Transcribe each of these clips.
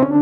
My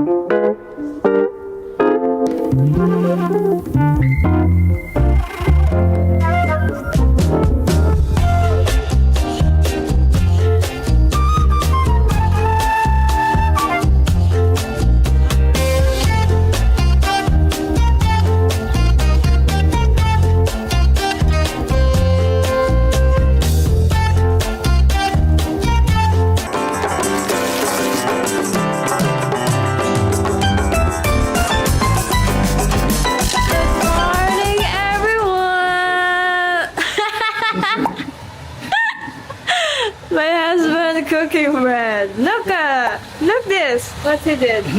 husband cooking bread. Look, look this. What he did. Oh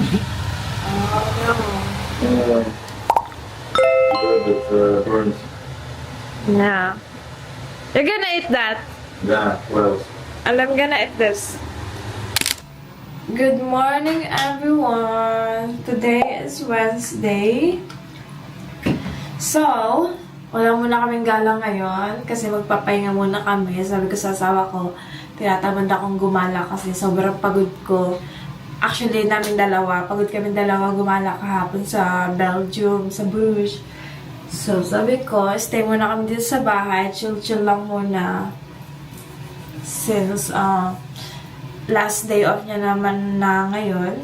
It burns. no. Yeah. You're gonna eat that. Yeah, well. And I'm gonna eat this. Good morning, everyone. Today is Wednesday. So, wala muna kaming gala ngayon kasi magpapahinga muna kami. Sabi ko sa asawa ko, tinatamad akong gumala kasi sobrang pagod ko. Actually, pagod kami dalawa gumala kahapon sa Belgium, sa Bruges. So, sabi ko, stay muna kami dito sa bahay, chill-chill lang muna. Since, last day off niya naman na ngayon.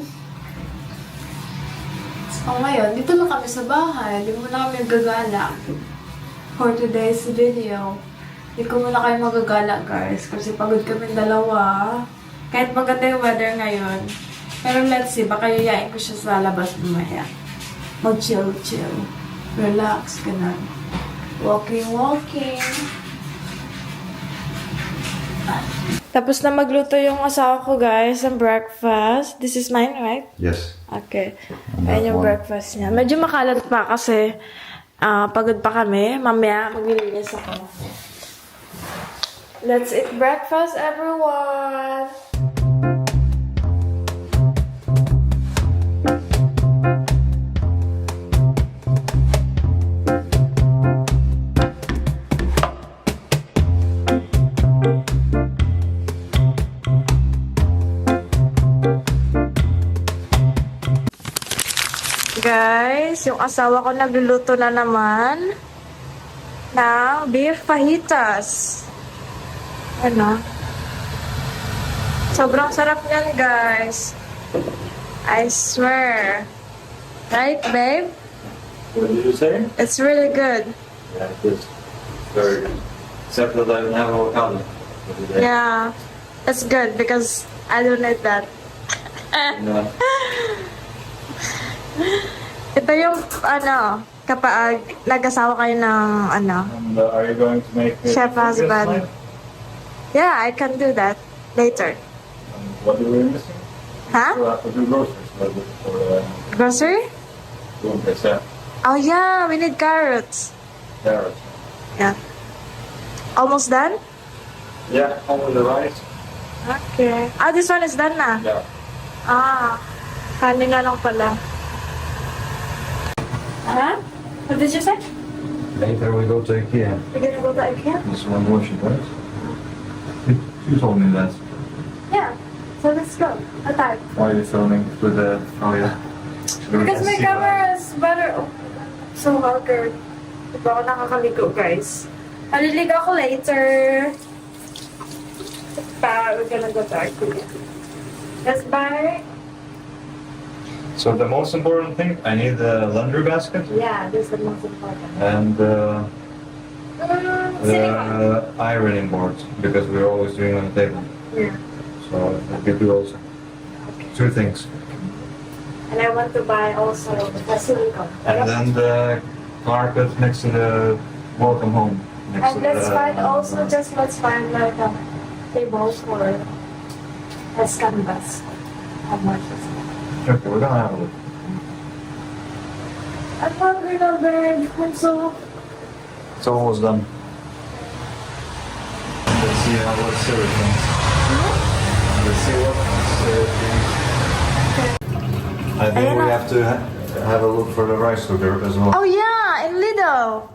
So, ngayon, dito lang kami sa bahay. Hindi muna kami gagala. For today's video, hindi ko muna kayo magagala, guys. Kasi pagod kami dalawa. Kahit maganda yung weather ngayon. Pero let's see, baka yayain ko siya sa labas mamaya. Mag-chill-chill. Relax, ganun. Walking. Tapos na magluto yung asawa ko, guys, ng breakfast. This is mine, right? Yes. Okay. Ayan yung breakfast niya. Medyo makalat pa kasi pagod pa kami. Mamaya, maglilinis ako. Let's eat breakfast, everyone! Guys, yung asawa ko nagluluto na naman ng beef fajitas. Ano? Sobrang sarap niyan, guys. I swear. Right, babe? What did you say? It's really good. Yeah, it is. Very good. Except that I don't have avocado for today. Yeah. It's good because I don't need that. No. Ito yung, kapag nag-asawa kayo ng, And are you going to make it chef husband. Yeah, I can do that later. What are we missing? Huh? We'll have to do groceries for Grocery? doing this. Yeah. Oh yeah, we need carrots. Carrots. Yeah. Almost done? Yeah, only the rice. Okay. This one is done na. Yeah. Kanin na lang pala. Huh? What did you say? Later we go to IKEA. We're gonna go to IKEA? This one washing, right? You told me that. Yeah. So let's go. What time? Why are you filming with the... Oh yeah. Because my camera is better. Oh, so haggard. Diba ako nakakaligo, guys? Maliligo ako later. We're gonna go to IKEA. Let's buy. So the most important thing, I need the laundry basket Yeah, this is the most important. and Silicone. the ironing board because we're always doing on the table. Yeah. So that we do also. Two things. And I want to buy also the silicone. And then the carpet next to the welcome home. Next And to let's the, find also, let's find like a table for as canvas. How much is it? Okay, we're gonna have a look. I'm hungry now, babe. I'm so... It's almost done. Let's see what syrup things. Let's see what syrup things. I think we have to have a look for the rice cooker as well. Oh yeah, in Lidl.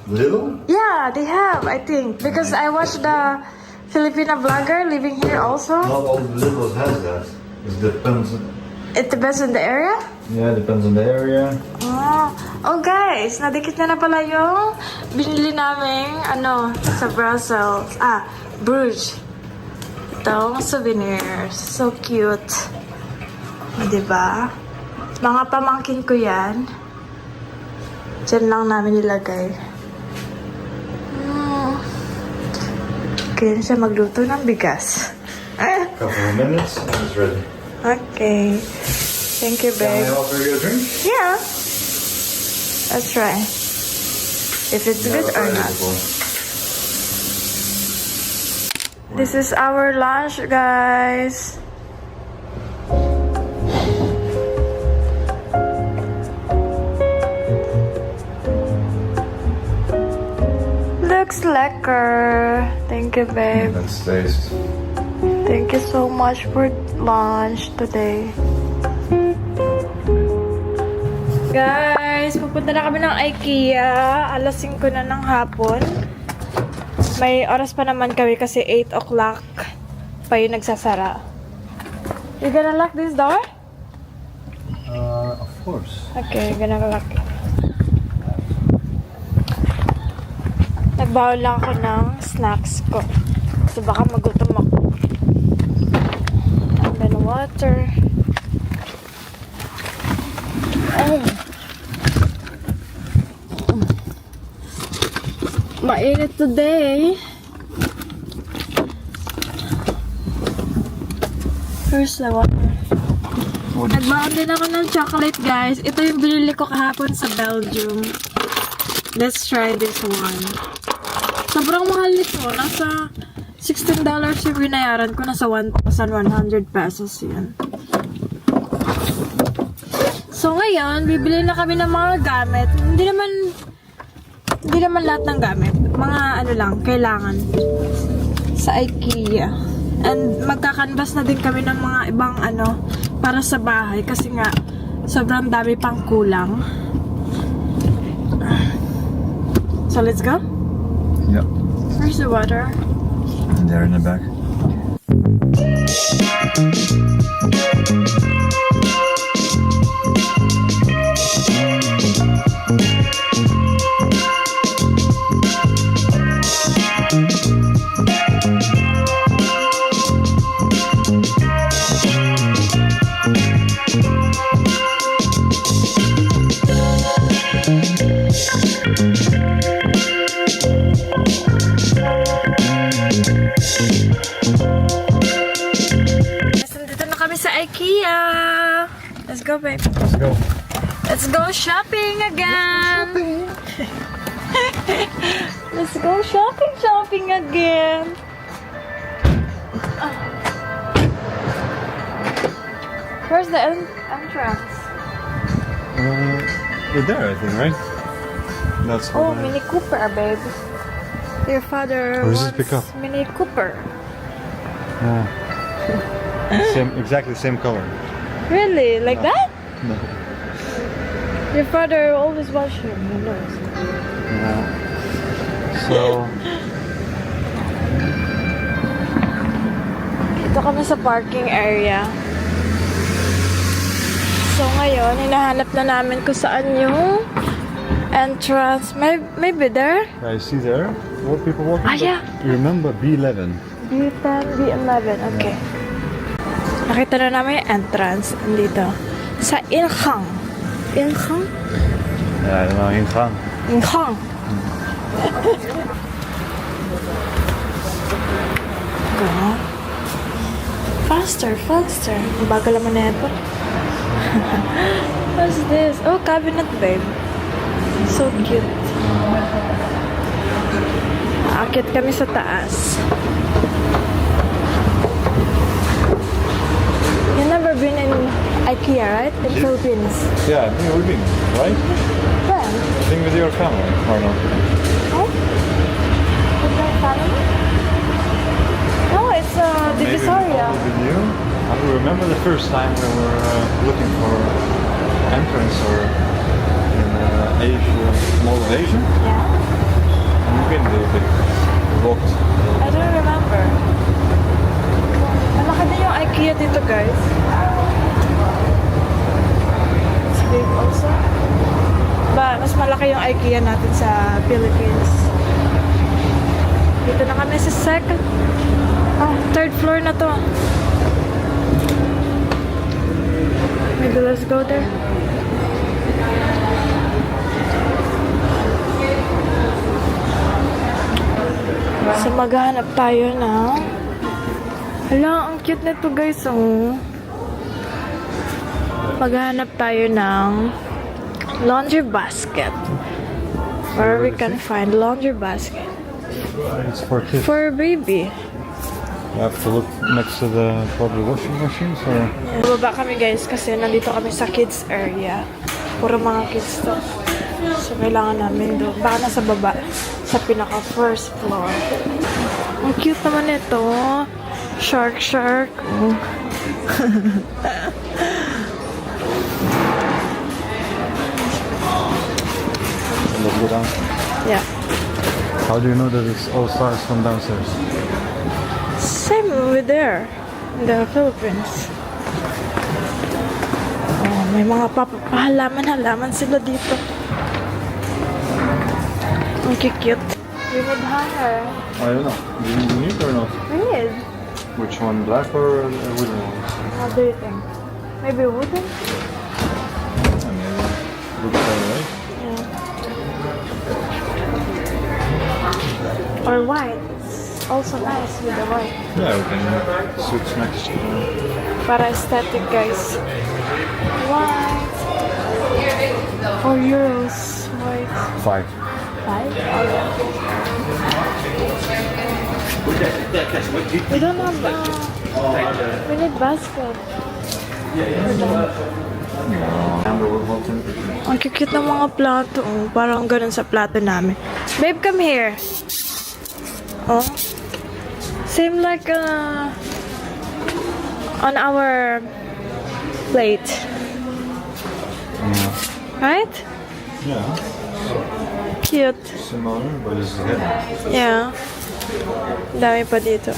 Little? Yeah, they have, I think. Because I watched the Filipino vlogger living here also. Not all Lidl has that. It depends. It depends on the area? Yeah, depends on the area. Oh guys, nadikit na pala yung binili naming sa Brussels. Bruges. Itong souvenirs. So cute. Diba? Mga pamangkin ko yan. Diyan lang namin nilagay. Kaya siya magluto ng bigas. Couple of minutes and it's ready. Okay. Thank you, Can I babe. offer you a drink? Yeah. Let's try. If it's good or not. This is our lunch, guys. Looks lekker. Thank you, babe. Let's taste. Thank you so much for lunch today. Guys, pupunta na kami ng IKEA. Alas 5 na ng hapon. May oras pa naman kami kasi 8 o'clock pa yung nagsasara. You gonna lock this door? Of course. Okay, gonna lock it. Nagbawal lang ako ng snacks ko. So baka magutom ako. And then water. Oh. Mainit today. Where's the water? Nagbaon din ako ng chocolate, guys. Ito yung binili ko kahapon sa Belgium. Let's try this one. Sobrang mahal nito. Nasa $16 yung binayaran ko. Nasa 1,100 pesos yan. So ngayon, bibili na kami ng mga gamit. Hindi naman lahat ng gamit. Mga lang, kailangan. Sa IKEA. And magkakanvas na din kami ng mga ibang para sa bahay. Kasi nga, sobrang dami pang kulang. So let's go? Yep. Where's the water? There in the back. Nandito na kami sa IKEA. Let's go, babe. Let's go. Let's go shopping again. Let's go shopping again. Where's the entrance? You're there, I think, right? That's Oh, Mini Cooper, babe. Your father Where's wants this pickup? Mini Cooper. Exactly the same color. Really? Like No. that? No. Your father always wants him, he knows. Yeah. So, Dito kami sa parking area. So ngayon, hinahanap na namin kung saan yung entrance. Maybe there? I see there more people walking. but Yeah. You remember B11? B10, B11. Okay. Nakita na namin yung entrance. Dito. Sa Inhang. Inhang? Yeah, I don't know, Ingang. Inhang. Go. Faster. Bagal naman na ito. What's this? Oh, cabinet, babe. So cute. Aakit kami sa taas. You've never been in IKEA, right? In Philippines. Yeah, I think we've been, right? When? I think with your family, or not? Oh? With my family? No, it's Divisoria. Maybe with you? I remember the first time we were looking for entrance or in Asia, Mall of Asia. Yeah. And we've been a little bit walked. I don't remember. Malaki din yung IKEA dito, guys. malaki yung IKEA natin sa Philippines. Dito na kami sa third floor na to. Maybe let's go there. So maghanap tayo na. Hala, ang cute nito guys, oh. Maghanap tayo ng laundry basket. Where we can find laundry basket. It's for kids. For a baby. You have to look next to the probably washing machines or... Baba kami guys kasi nandito kami sa kids area. Puro mga kids to. So kailangan namin doon. Baka nasa baba. Sa pinaka first floor. Ang cute naman ito. Shark. Oh. Let's go down. Yeah. How do you know that it's all stars from downstairs? Same over there. In the Philippines. Oh, may mga halaman sila dito. Ang cute. We need hanger. I don't know. Do you need or not? We need. Which one, black or wooden one? What do you think? Maybe wooden? Maybe. Looks alright. Yeah. Or white. It's also nice with the white. Yeah, we can switch next to Para aesthetic, guys. White. 4 euros. White. 5. 5? We don't have we need basket. Ang cute ng mga plato. Oh. Parang ganun sa plato namin. Babe, come here. Oh. Same like on our plate. Yeah. Right? Yeah. Cute. Similar, but it's heavy. Yeah. Ang dami pa dito.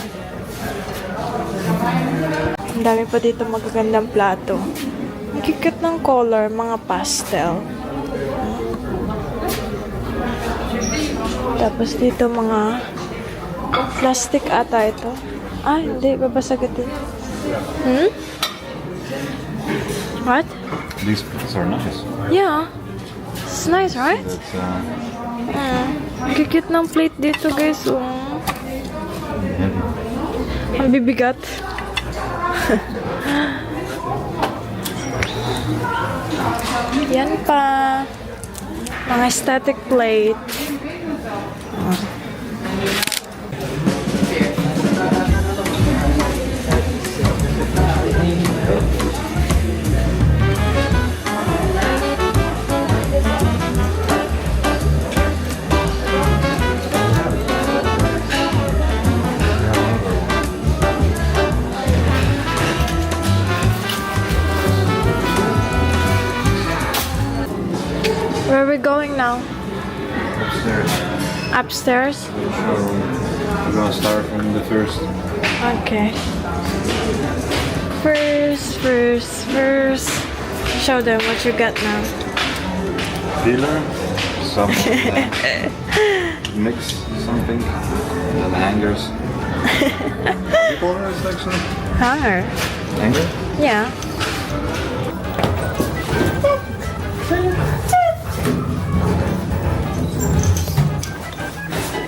Ang dami pa dito magagandang plato. Ang cute ng color, mga pastel. Tapos dito mga plastic ata ito. Ah, hindi. Babasagitin. What? These pieces are nice. Yeah. It's nice, right? That's Ang cute ng plate dito, guys. Oh. heavy. Ang bibigat. Yan pa. Mga static plate. Where are we going now? Upstairs. Upstairs? Showroom. We're gonna start from the first. Okay. First. Show them what you got now. Peeler. Some mix something. And then hangers. What color is it actually? Hanger. Hanger? Yeah.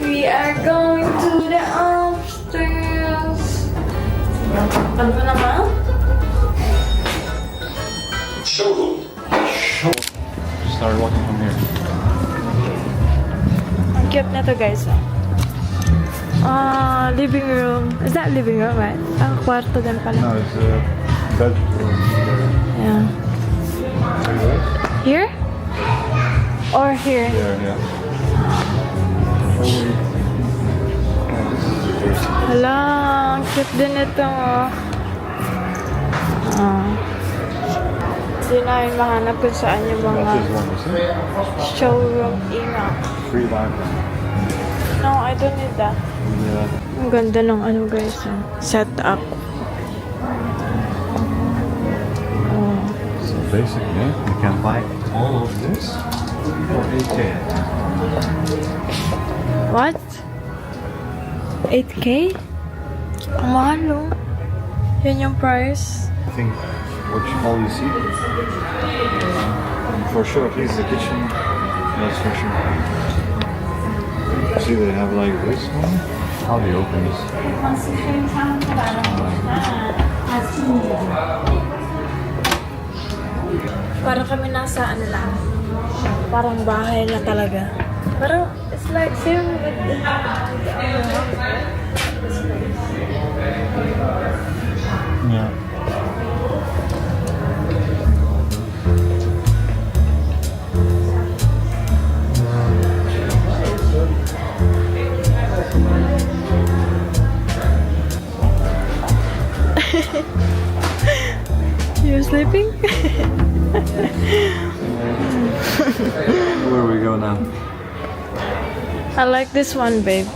We are going to the upstairs. Ano ba naman? Showroom. Start walking from here. Ang cute na to, guys. Living room. Is that living room, right? Kwarto din pala. No, it's a bedroom. Yeah. Here? Or here? Yeah. Hala, ang cute din ito. Hindi namin mahanap kung saan yung mga This one, is it? showroom email. Free Wi-Fi. No, I don't need that. Yeah. Ang ganda ng ano guys, setup. So basically, you can buy all of this 8K. What? 8K? Ang mahal, no? Yan yung price. I think all you see. For sure, at least the kitchen. That's for sure. See, they have like this one. How do you open this? Parang kami nasa ano lang. Parang bahay na talaga. Parang it's like same with the Yeah. You're sleeping? Where we go now? I like this one, babe.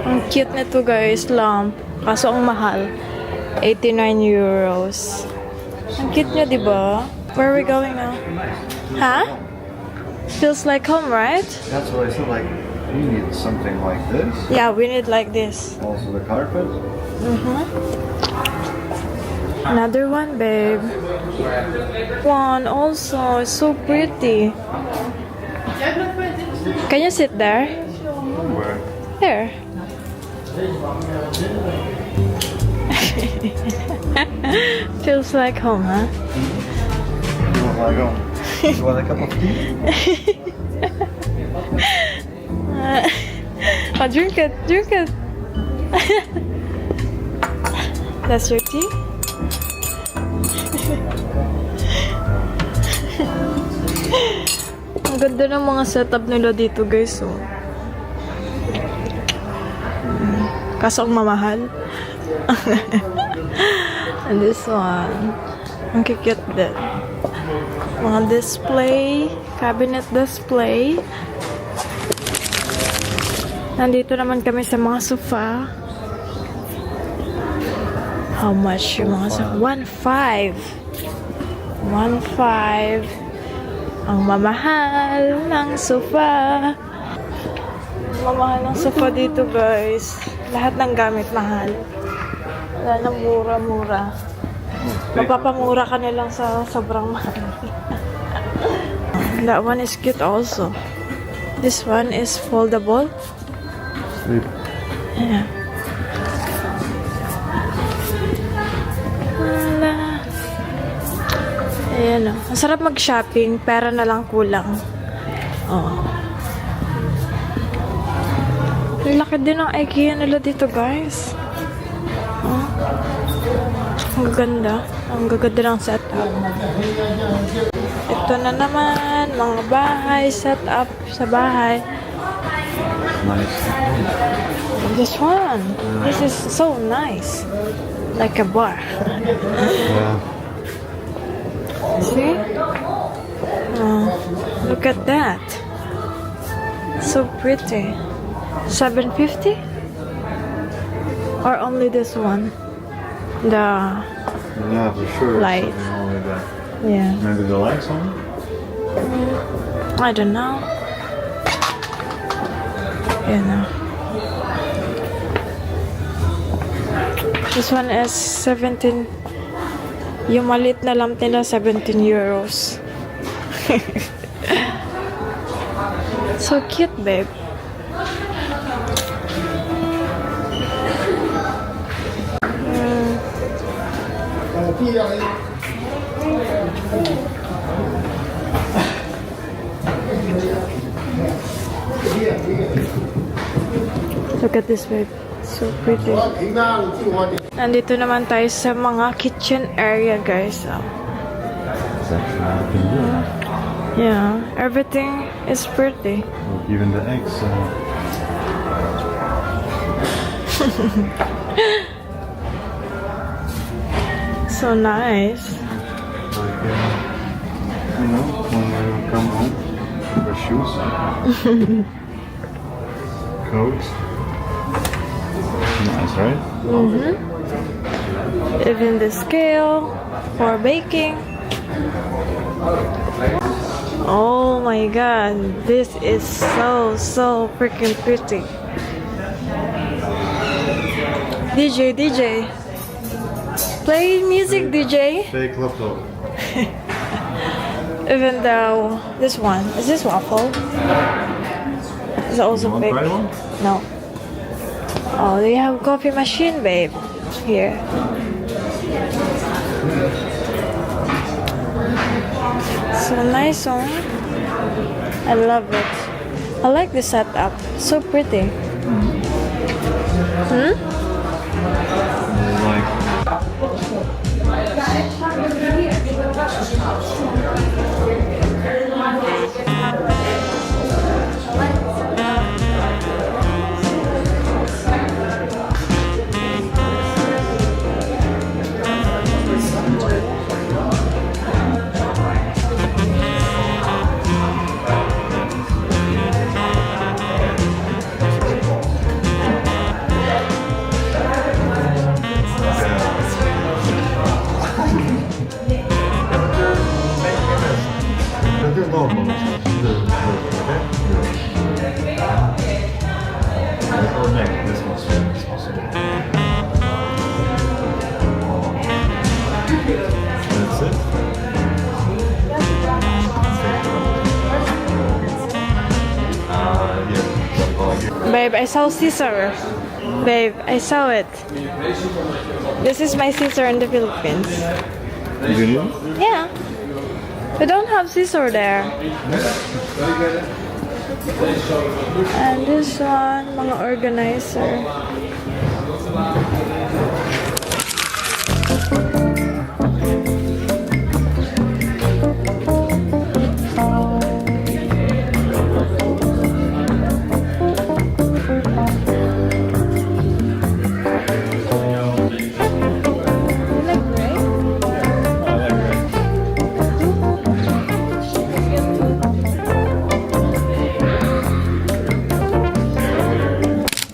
Ang cute nito, guys. Lamp. Kaso ang mahal. 89 euros. Ang cute niya, di ba? Where are we going now? Huh? Feels like home, right? That's what I said. Like, we need something like this. Yeah, we need like this. Also the carpet. Another one, babe. One also. It's so pretty. Can you sit there? Where? There. Feels like home, huh? You want like home? You want a cup of tea? Oh, drink it. Drink it. That's your tea? Ang ganda ng mga setup nila dito, guys. Oh. Kaso ang mamahal. And this one. Ang kikit din. Mga display. Cabinet display. Nandito naman kami sa mga sofa. How much yung mga sofa? 1.5. 1.5. Ang mamahal ng sofa. Mamahal ng sofa dito, guys. Lahat ng gamit mahal. Wala nang mura-mura. Mapapamura ka nilang sa sobrang mahal. That one is cute also. This one is foldable. Sleep. Yeah. Ayan o. Ang sarap mag-shopping. Pera na lang kulang. Oh. Ang laki din ng IKEA nila dito, guys. Oh. Ang gaganda. Ang gaganda ng setup. Ito na naman. Mga bahay. Setup sa bahay. Nice. This one. This is so nice. Like a bar. Yeah. See? Oh, look at that. So pretty. 750? Or only this one? The Yeah, for sure. Light. Something only that. yeah. Maybe the lights on? I don't know. You know. This one is 17. Yung malit na lamp nila 17 euros. So cute, babe. Look at this, babe. So pretty. Nandito naman tayo sa mga kitchen area, guys. Oh. It's actually looking good. Yeah, everything is pretty. Even the eggs. So nice. Like, you know, when you come home, the shoes, coats. Nice, right? Even the scale for baking. Oh my my god, this is so freaking pretty. DJ, play music, DJ. Fake laptop. Even though this one is this waffle? It's also You want fake. try one? No. Oh, they have coffee machine, babe. Here. So nice, huh? I love it. I like the setup. So pretty. Hmm? Like, это норма. Or neck, this one's possible. That's it. Yeah. Babe, I saw Caesar. Babe, I saw it. This is my Caesar in the Philippines. You do? Yeah. We don't have Caesar there. And this one, mga organizer.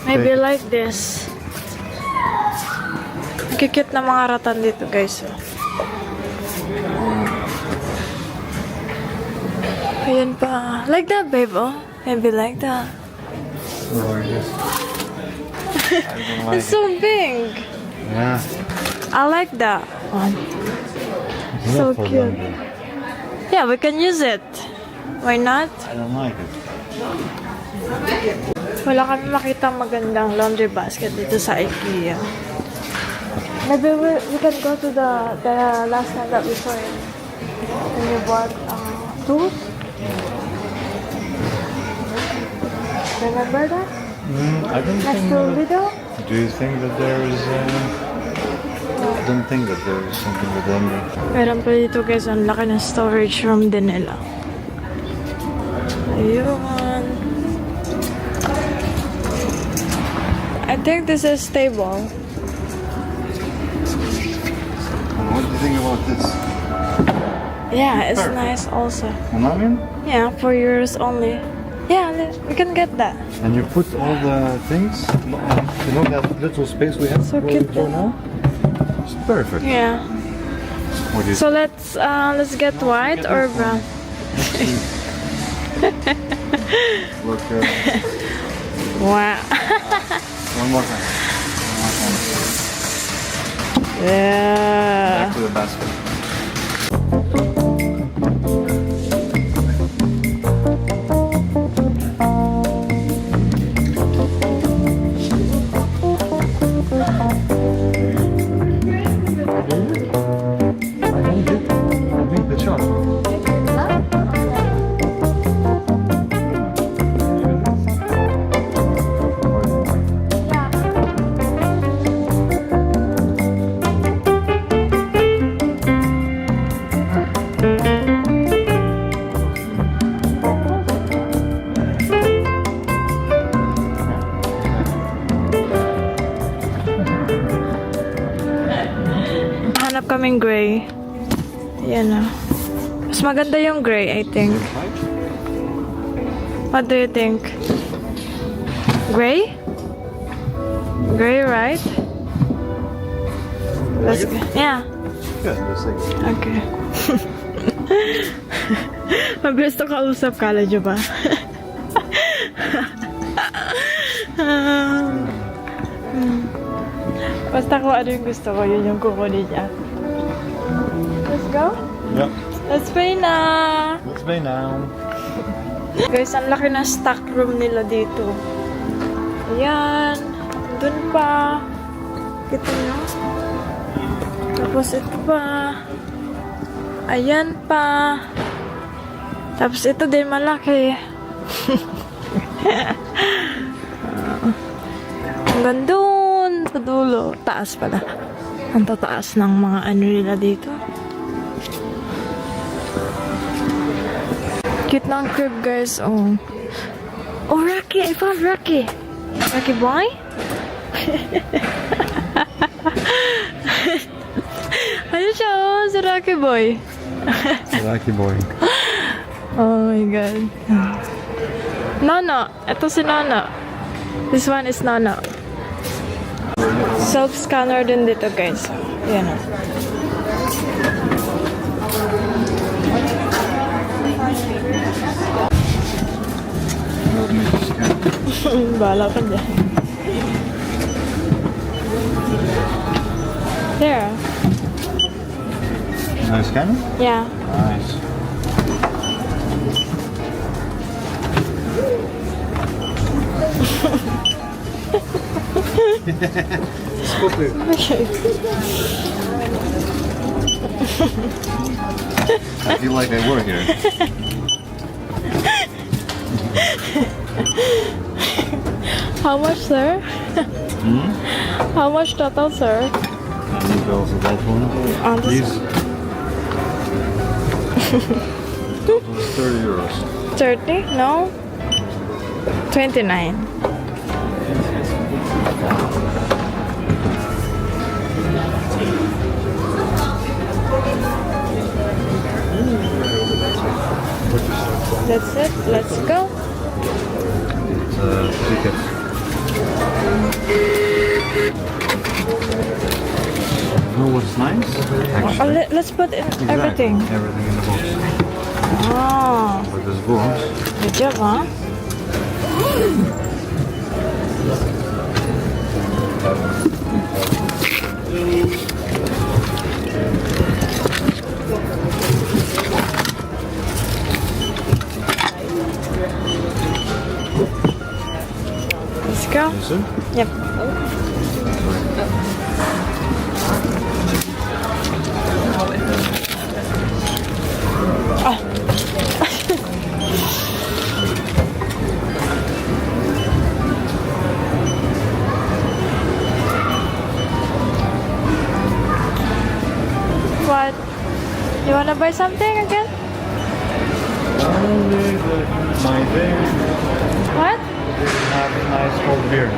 Maybe like this. Kikit na mga ratan dito, guys. Ayan pa. Like that, babe, oh. Maybe like that. It's so big. Yeah. I like that one. So cute. Yeah, we can use it. Why not? I don't like it. Wala kami makita magandang laundry basket dito sa IKEA. Maybe we can go to the last time that we saw it. When you bought tools. Remember that? I don't Next think. to Lido? Do you think that there is? I don't think that there is something with laundry. Meron pa dito, guys, ang laki ng storage room din nila. Ayun. I think this is stable. What do you think about this? Yeah, it's Perfect. nice also. Nanaman? Yeah, for yours only. Yeah, we can get that. And you put all the things. You know that little space we have So where we cute. go now. It's perfect. Yeah. What do you So let's get white or brown. Look, Wow. one more time. Yeah. Back to the basket. Hanap kaming gray. Yan na. Mas maganda yung gray, I think. What do you think? Gray? Gray, right? Let's go. Yeah. Yeah, that's like Okay. Mabilis to kausap, kala nyo ba? Basta kung ano yung gusto ko, yun yung kukunin niya. Let's go? Yep. Let's pay na! Let's pay now. Guys, ang laki ng stock room nila dito. Ayan. Dun pa. Kita nyo? Tapos ito pa. Ayan pa. Tapos ito din malaki. Hanggang dun sa dulo. Taas pala. Ang tataas ng mga ano nila dito. Cute ng crib, guys. Oh. Oh, Rocky. I found Rocky. Rocky boy? Ano siya? Oh, si Rocky boy. Lucky boy. Oh my god. Nana. Ito si Nana. This one is Nana. Self-scanner din dito, guys. Yan o. Bahala ka dyan. There. Nice scanner? Yeah. Nice. Сколько? Okay. I feel like I work here. How much, sir? How much total, sir? Bells of that one. On this These. Total is 30 euros. 30? No? 29. That's it. Let's go. It's a ticket. You know what's nice? Actually, Let's put in exactly, everything. Everything in the box. Oh, But there's booms. good job, huh? Let's go. Yes, sir. Yep. What? You wanna buy something again? Only my thing. What? Have a nice cold beer.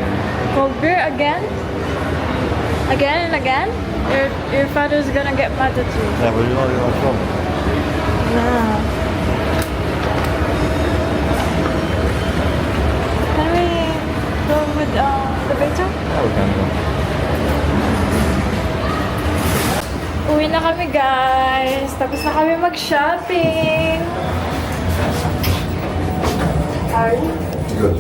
Cold beer again? Again and again? Your father's gonna get mad at you. Yeah, but you know you're from. No. Can we go with the waiter? Yeah, we can go. Uwi na kami, guys. Tapos na kami mag-shopping. Sorry? Good.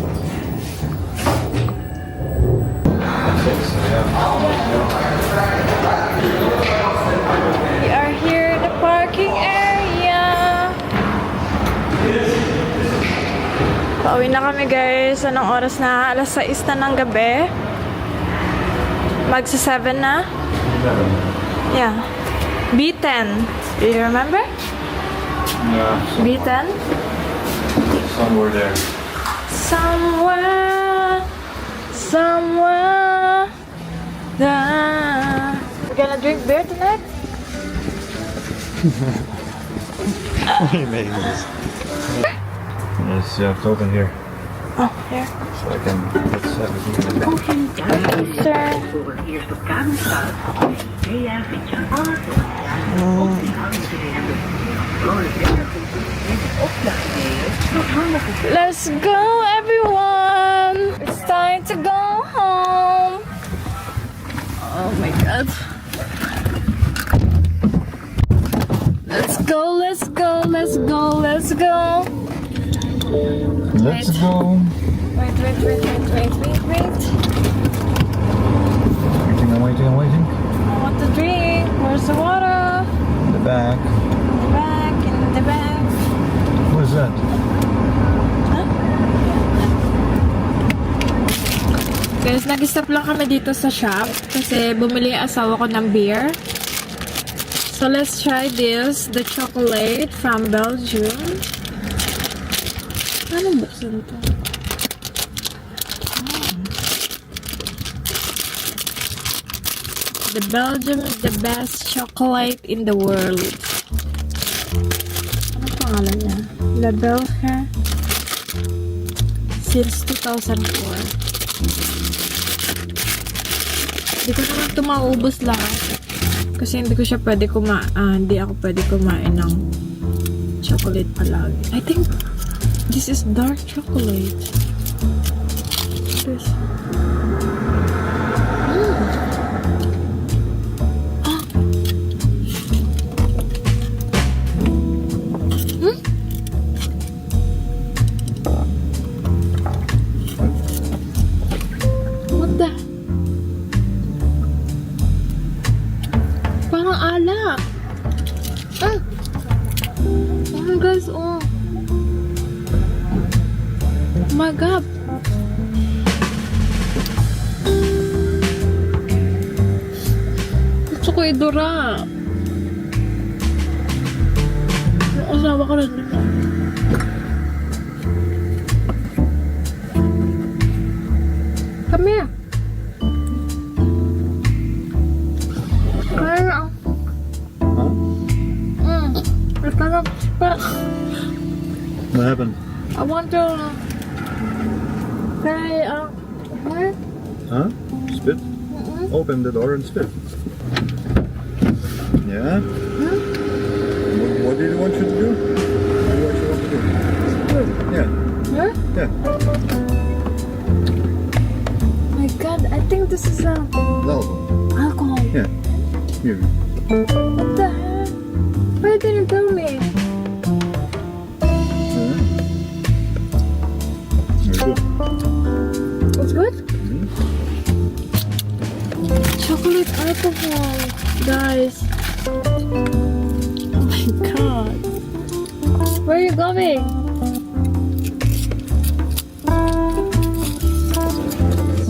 We are here in the parking area. Pauwi na kami, guys. Anong oras na? Alas 6 na ng gabi. Magsa 7 na. Yeah. B10. Do you remember? Yeah, B10? somewhere there. Somewhere there. We're gonna drink beer tonight? What are you making this? Yes, you have to open here. Oh, here. So I can put everything in the back. Sir. Voor het eerst op kamer staat. IKEA vind je alles op Let's go, everyone! It's time to go home. Oh my god. Let's go, let's go, let's go, let's Let's go. Let's go. Wait. I'm waiting. I want to drink. Where's the water? In the back. In the back. What is that? Guys, nag-stop lang kami dito sa shop kasi bumili yung asawa ko ng beer. So, let's try this. The chocolate from Belgium. Anong buksan ito? The Belgium is the best chocolate in the world. Ano pangalan niya? La Belge. Since 2004. Hindi ko naman ito maubos lahat. Kasi hindi ako pwede kumain ng chocolate palagi. I think this is dark chocolate. This. What the? Parang alak. Oh my gosh, oh. Oh my God. Gusto ko idura. Yung asawa ko rin dito. Come here. What happened? I want to try what? Huh? Spit? Open the door and spit. Yeah? What did you want you to do? What do you want you want to do? Yeah. Huh? Yeah. My God, I think this is Alcohol. alcohol. Yeah. Here. What the heck? Why didn't you tell me? Very good. It's good? Chocolate alcohol, guys. Oh my God. Where are you going?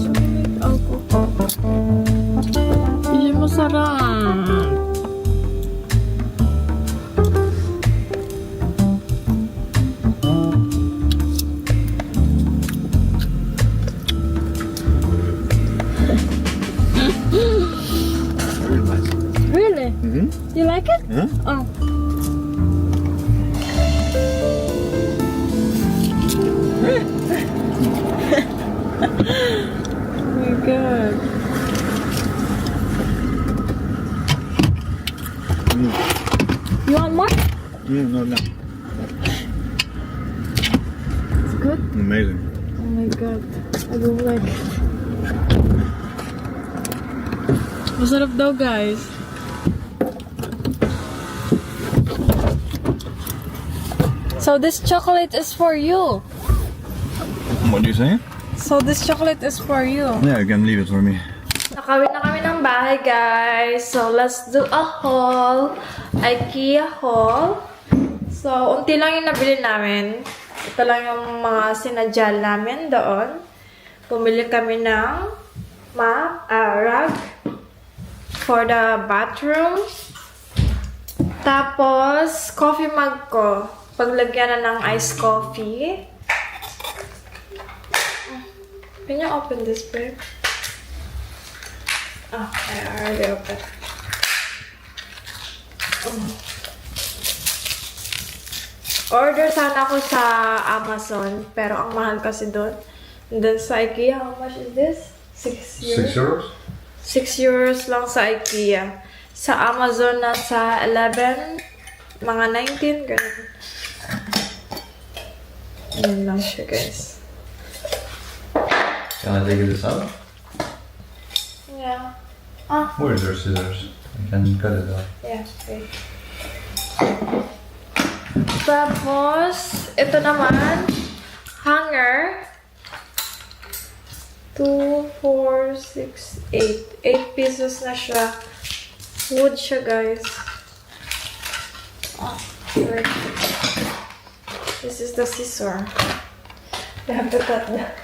Chocolate alcohol. Hindi masarap. Very nice. Really? You like it? Huh? Oh. Oh my God. You want more? No. It's good. Amazing. Oh my God. I don't like it. Masarap daw, guys. So this chocolate is for you. What do you say? So this chocolate is for you. Yeah, you can leave it for me. Nakawin na kami ng bahay, guys. So let's do a haul. IKEA haul. So, unti lang yung nabili namin. Ito lang yung mga sinadya namin doon. Bumili kami ng rug for the bathroom. Tapos, coffee mug ko. Paglagyan na ng iced coffee. Can you open this, babe? Oh, I already opened. Order sana ako sa Amazon, pero ang mahal kasi doon. And then sa IKEA, how much is this? 6 euros? 6 euros lang sa IKEA. Sa Amazon, nasa 11, mga 19, ganun. Yun lang siya, guys. Can I take this out? Yeah. Where is your scissors? I can cut it out. Yeah, okay. Tapos, ito naman, hanger. 2, 4, 6, 8. 8 pieces na siya. Wood siya, guys. Oh, sorry. This is the scissor. You have to cut that.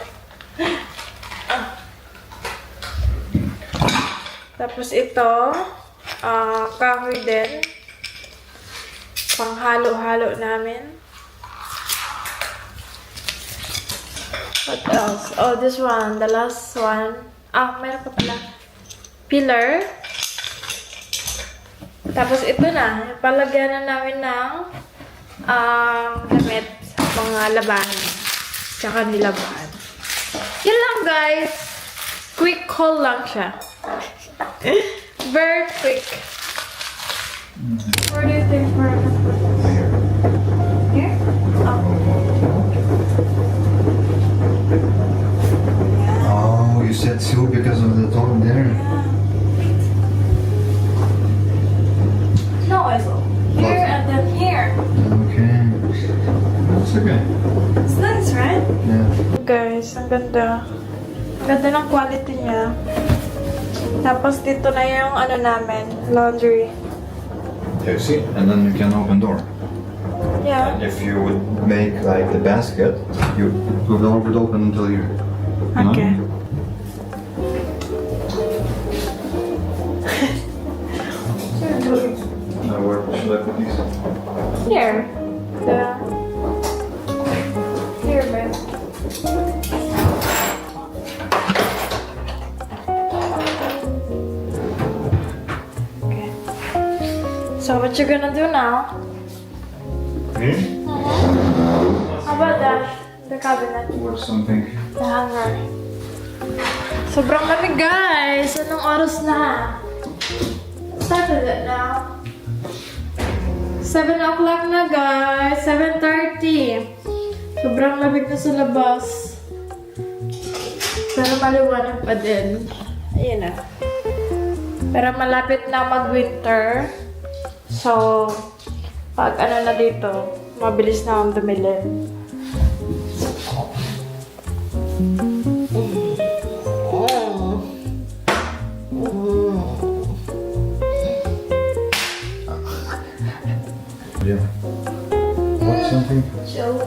Tapos ito, kahoy din. Panghalo-halo namin. What else? Oh, this one. The last one. Meron pa pala. Pillar. Tapos ito na. Palagyan na namin ng damit. Mga labahan. Tsaka nilabahan. Yun lang, guys. Quick haul lang siya. Very quick. Where do you think we're gonna put this? Here? Oh, you said two because of the top there. No, it's here and then here. Okay. That's okay. It's nice, right? Yeah. Guys, ang ganda. Ang ganda ng quality niya. Tapos dito na yung ano namin, laundry. You see, and then you can open door. Yeah. And if you would make like the basket, you the door would open until you. Okay. Now where should I put these? Here. Here, babe. Okay. So what you gonna do now? Me? How about that? The cabinet. Or something. The hanger. Sobrang lamig, guys! Anong oras na? Started it now. 7 o'clock na, guys. 7:30. Sobrang lamig na sa labas. Pero maliwanag pa din. Ayun na. Pero malapit na mag-winter. So, pag ano na dito, mabilis na akong dumilin. Yeah. What something? So,